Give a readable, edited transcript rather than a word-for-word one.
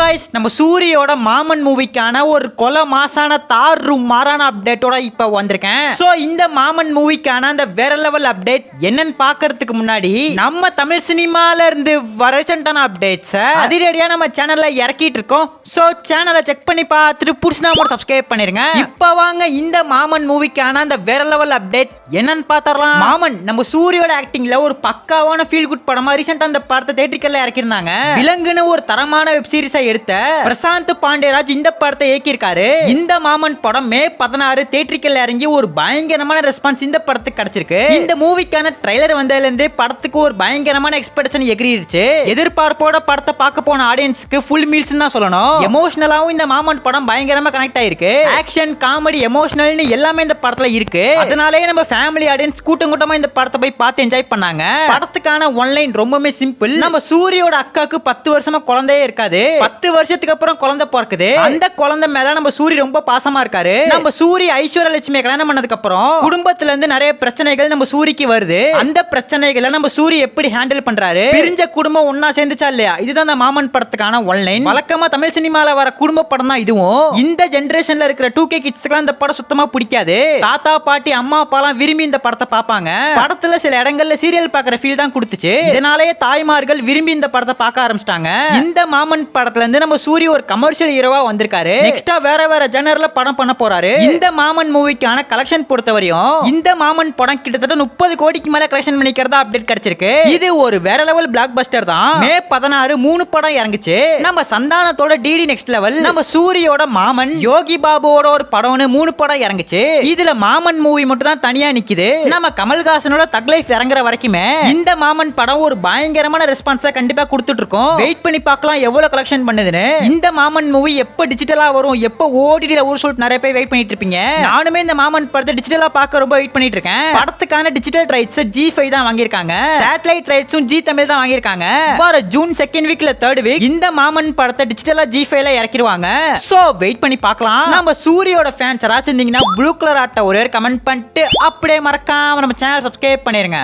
Guys நம்ம சூரியோட மாமன் மூவிக்கான ஒரு கொலை மாசான தார் ரூம் மாறான அப்டேட்டோட இப்ப வந்திருக்கேன். சோ இந்த மாமன் மூவிக்கான அந்த வேற லெவல் அப்டேட் என்னன்னு பார்க்கிறதுக்கு முன்னாடி நம்ம தமிழ் சினிமால இருந்து ரீசன்ட்டான அப்டேட்ஸ் அதிரடியா நம்ம சேனல்ல இறக்கிட்டு இருக்கோம். சோ சேனலை செக் பண்ணி பார்த்துட்டு புடிச்சா மட்டும் சப்ஸ்கிரைப் பண்ணிருங்க. இப்ப வாங்க இந்த மாமன் மூவிக்கான அந்த வேற லெவல் அப்டேட் என்னன்னு பார்த்தறலாம். மாமன் நம்ம சூரியோட ஆக்டிங்ல ஒரு பக்காவான ஃபீல் குட் படமா ரீசன்ட்டா அந்த படத்தை தியேட்டர்ல இறக்கிருந்தாங்க. விலங்குன ஒரு தரமான வெப் சீரிஸை எடுத்த பிரசாந்த் பாண்டியராஜ் இந்த படத்தை இயக்கியிருக்காரு. இந்த மாமன் படம் மே 16 தியேட்டர்ல இறங்கி ஒரு பயங்கரமான ரெஸ்பான்ஸ் இந்த படத்துக்கு கிடைச்சிருக்கு. இந்த மூவிக்கான ட்ரைலர் வந்ததுல இருந்து படத்துக்கு ஒரு பயங்கரமான எக்ஸ்பெக்டேஷன் எகிரிடுச்சு. எதிர்பார்ப்போட படத்தை பார்க்க போன ஆடியன்ஸ்க்கு ஃபுல் மீல்ஸ் தான் சொல்லணும். எமோஷனலாவும் இந்த மாமன் படம் பயங்கரமா கனெக்ட் ஆயிருக்கு. ஆக்ஷன் காமெடி எமோஷனல்னு எல்லாமே இந்த படத்துல இருக்கு. அதனாலே நம்ம ஃபேமிலி ஆடியன்ஸ் கூட்டம் கூட்டமா இந்த படத்தை போய் பார்த்து என்ஜாய் பண்ணாங்க. படத்துக்கான ஒன்லைன் ரொம்பவே சிம்பிள். நம்ம சூரியோட அக்காக்கு 10 வருஷமா குழந்தையே இருக்காது. 10 வருஷத்துக்கு அப்புறம் குழந்தை பிறக்குது. அந்த குழந்தை மேல நம்ம சூரி ரொம்ப பாசமா இருக்காரு. நம்ம சூரி ஐஸ்வர்யா லட்சுமி கல்யாணம் பண்ணதுக்கு அப்புறம் குடும்பத்துல இருந்து நிறைய பிரச்சனைகள் நம்ம சூரிக்கு வருது. அந்த பிரச்சனைகளை நம்ம சூரி எப்படி ஹேண்டில் பண்றாரு, பிரிஞ்ச குடும்பம் ஒன்னா சேர்ந்துச்சா இல்லையா, இதுதான் அந்த மாமன் படத்துக்கான ஒன்லைன். வழக்கமா தமிழ் சினிமால வர குடும்ப படம் தான் இதுவும். இந்த ஜெனரேஷன்ல இருக்கிற 2K கிட்ஸ்க்கு இந்த படம் சுத்தமா பிடிக்காது. தாத்தா பாட்டி அம்மா அப்பாலாம் விரும்பி இந்த படத்தை பார்ப்பாங்க. படத்துல சில இடங்கள்ல சீரியல் பார்க்குற ஃபீல் தான் கொடுத்துச்சு. இதனாலேயே தாய்மார்கள் விரும்பி இந்த படத்தை பார்க்க ஆரம்பிச்சிட்டாங்க. இந்த மாமன் படத்துல இருந்து நம்ம சூரி ஒரு கமர்ஷியல் ஹீரோவா வந்திருக்காரு. நெக்ஸ்டா வேற ஜெனர்ல படம் பண்ண போறாரு. இந்த மாமன் மூவிக்கான கலெக்ஷன் பொறுத்தவரையும் இந்த மாமன் படம் கிட்டத்தட்ட 30 கோடிக்கு மேல கலெக்ஷன் பண்ணிக்கிறதா அப்டேட் கிடைச்சிருக்கு. இது ஒரு வேற லெவல் பிளாக் பஸ்டர் தான். மே 16 3 படம் இறங்குச்சு. நம்ம சந்தானத்தோட டிடி நெக்ஸ்ட் லெவல், நம்ம சூரியோட மாமன், யோகி பாபுவோட ஒரு படம்னு 3 படம் இறங்குச்சு. இதுல மாமன் மூவி மட்டும் தான் தனியா நிக்குது. நம்ம கமல்ஹாசனோட தக் லைஃப் இறங்குற வரைக்குமே இந்த மாமன் படம் ஒரு பயங்கரமான ரெஸ்பான்ஸா கண்டிப்பா கொடுத்துட்டு இருக்கோம். வெயிட் பண்ணி பார்க்கலாம் எவ்வளவு கலெக்ஷன் பண்ணுதுன்னு. இந்த மாமன் மூவி எப்ப டிஜிட்டலா வரும், எப்ப ஓடிடில ஒரு சொல்லிட்டு நிறைய பேர் வெயிட் பண்ணிட்டு இருப்பீங்க. நானுமே இந்த மாமன் படத்தை டிஜிட்டலா பார்க்க ரொம்ப வெயிட் பண்ணிட்டு இருக்கேன். படத்துக்கான டிஜிட்டல் ரைட்ஸ் G5 தான் வாங்கியிருக்காங்க. சேட்டலைட் ரைட்ஸும் G தமிழ் தான் வாங்கியிருக்காங்க. வர ஜூன் 2nd வீக்ல 3rd வீக் இந்த மாமன் படத்தை டிஜிட்டலா G5ல இறக்கிடுவாங்க. சோ வெயிட் பண்ணி பார்க்கலாம். நம்ம சூரியோட ஃபேன்ஸ் யாராச்சும் இருந்தீங்கன்னா ப்ளூ கலர் ஆட்ட ஒரே கமெண்ட் பண்ணிட்டு அப்படியே மறக்காம நம்ம சேனல் சப்ஸ்கிரைப் பண்ணிருங்க.